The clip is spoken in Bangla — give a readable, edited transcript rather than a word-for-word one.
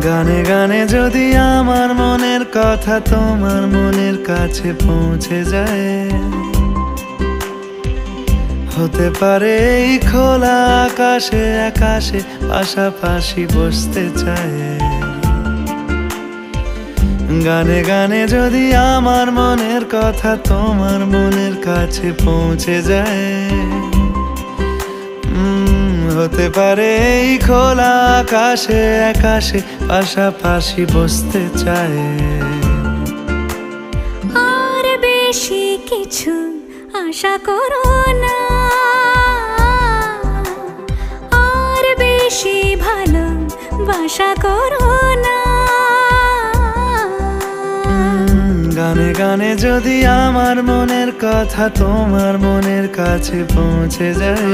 গানে গানে যদি আমার মনের কথা তোমার মনের কাছে পৌঁছে যায়, হতে পারে এই খোলা আকাশে আকাশে পাশাপাশি বসতে চায়। গানে গানে যদি আমার মনের কথা তোমার মনের কাছে পৌঁছে যায়, হতে পারে এই খোলা আকাশে আকাশে পাশাপাশি বসতে চায়। আর বেশি কিছু আশা করো না, আর বেশি ভালোবাসা করো না। গানে গানে যদি আমার মনের কথা তোমার মনের কাছে পৌঁছে যায়,